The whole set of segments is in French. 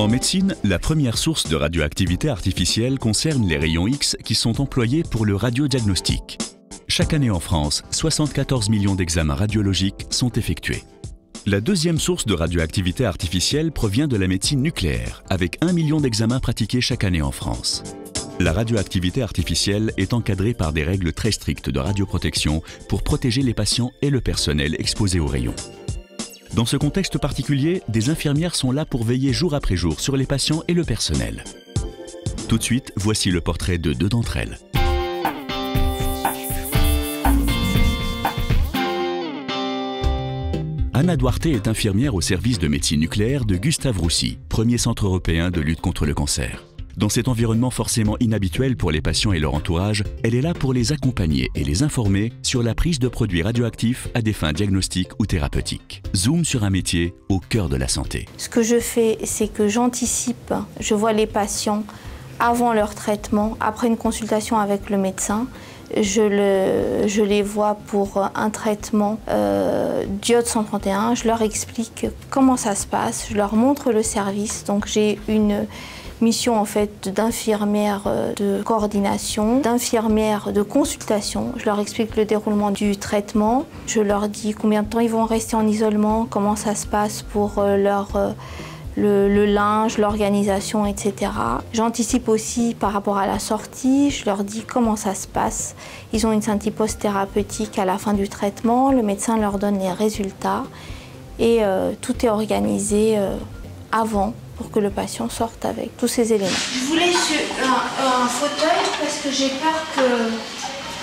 médecine, la première source de radioactivité artificielle concerne les rayons X qui sont employés pour le radiodiagnostic. Chaque année en France, 74 millions d'examens radiologiques sont effectués. La deuxième source de radioactivité artificielle provient de la médecine nucléaire, avec 1 million d'examens pratiqués chaque année en France. La radioactivité artificielle est encadrée par des règles très strictes de radioprotection pour protéger les patients et le personnel exposés aux rayons. Dans ce contexte particulier, des infirmières sont là pour veiller jour après jour sur les patients et le personnel. Tout de suite, voici le portrait de deux d'entre elles. Anna Duarte est infirmière au service de médecine nucléaire de Gustave Roussy, premier centre européen de lutte contre le cancer. Dans cet environnement forcément inhabituel pour les patients et leur entourage, elle est là pour les accompagner et les informer sur la prise de produits radioactifs à des fins diagnostiques ou thérapeutiques. Zoom sur un métier au cœur de la santé. Ce que je fais, c'est que j'anticipe, je vois les patients avant leur traitement, après une consultation avec le médecin. Je les vois pour un traitement d'iode 131. Je leur explique comment ça se passe, je leur montre le service. Donc j'ai une mission en fait d'infirmière de coordination, d'infirmière de consultation. Je leur explique le déroulement du traitement. Je leur dis combien de temps ils vont rester en isolement, comment ça se passe pour le linge, l'organisation, etc. J'anticipe aussi par rapport à la sortie, je leur dis comment ça se passe. Ils ont une synthépose thérapeutique à la fin du traitement, le médecin leur donne les résultats et tout est organisé avant pour que le patient sorte avec tous ces éléments. Je voulais un fauteuil parce que j'ai peur que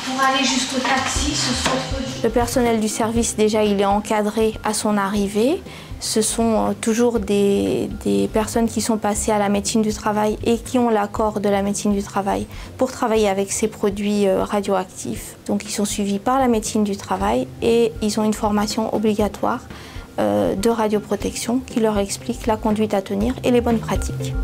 pour aller jusqu'au taxi, ce soit trop dur. Le personnel du service, déjà, il est encadré à son arrivée. Ce sont toujours des personnes qui sont passées à la médecine du travail et qui ont l'accord de la médecine du travail pour travailler avec ces produits radioactifs. Donc ils sont suivis par la médecine du travail et ils ont une formation obligatoire de radioprotection qui leur explique la conduite à tenir et les bonnes pratiques.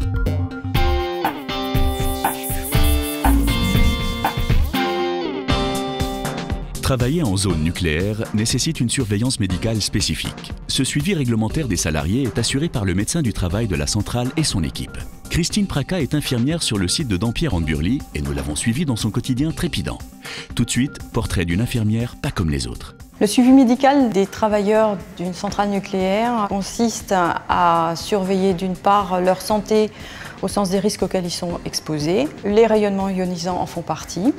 Travailler en zone nucléaire nécessite une surveillance médicale spécifique. Ce suivi réglementaire des salariés est assuré par le médecin du travail de la centrale et son équipe. Christine Praca est infirmière sur le site de Dampierre-en-Burly et nous l'avons suivie dans son quotidien trépidant. Tout de suite, portrait d'une infirmière pas comme les autres. Le suivi médical des travailleurs d'une centrale nucléaire consiste à surveiller d'une part leur santé au sens des risques auxquels ils sont exposés. Les rayonnements ionisants en font partie.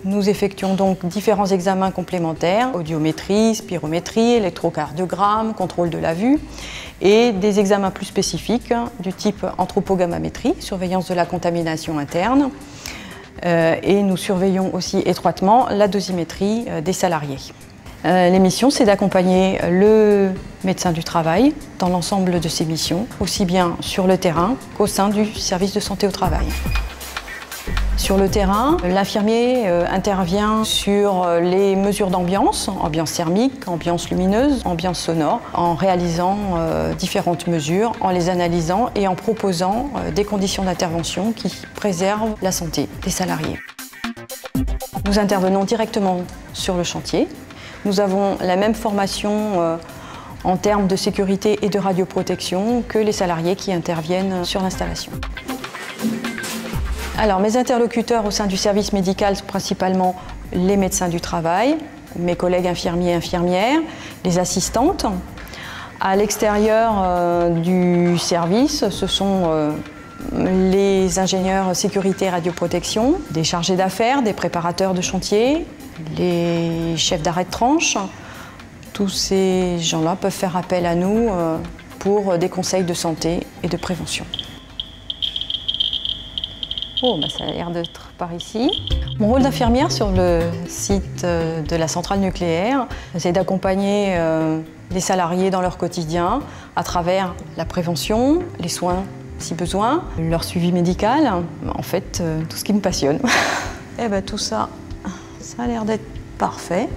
Nous effectuons donc différents examens complémentaires, audiométrie, spirométrie, électrocardiogramme, contrôle de la vue et des examens plus spécifiques du type anthropogammamétrie, surveillance de la contamination interne. Et nous surveillons aussi étroitement la dosimétrie des salariés. L'émission, c'est d'accompagner le médecin du travail dans l'ensemble de ses missions, aussi bien sur le terrain qu'au sein du service de santé au travail. Sur le terrain, l'infirmier intervient sur les mesures d'ambiance, ambiance thermique, ambiance lumineuse, ambiance sonore, en réalisant différentes mesures, en les analysant et en proposant des conditions d'intervention qui préservent la santé des salariés. Nous intervenons directement sur le chantier. Nous avons la même formation en termes de sécurité et de radioprotection que les salariés qui interviennent sur l'installation. Alors, mes interlocuteurs au sein du service médical sont principalement les médecins du travail, mes collègues infirmiers et infirmières, les assistantes. À l'extérieur du service, ce sont les ingénieurs sécurité et radioprotection, des chargés d'affaires, des préparateurs de chantier, les chefs d'arrêt de tranche. Tous ces gens-là peuvent faire appel à nous pour des conseils de santé et de prévention. Oh, bah ça a l'air d'être par ici. Mon rôle d'infirmière sur le site de la centrale nucléaire, c'est d'accompagner les salariés dans leur quotidien à travers la prévention, les soins si besoin, leur suivi médical, en fait tout ce qui me passionne. Et ben tout ça, ça a l'air d'être parfait.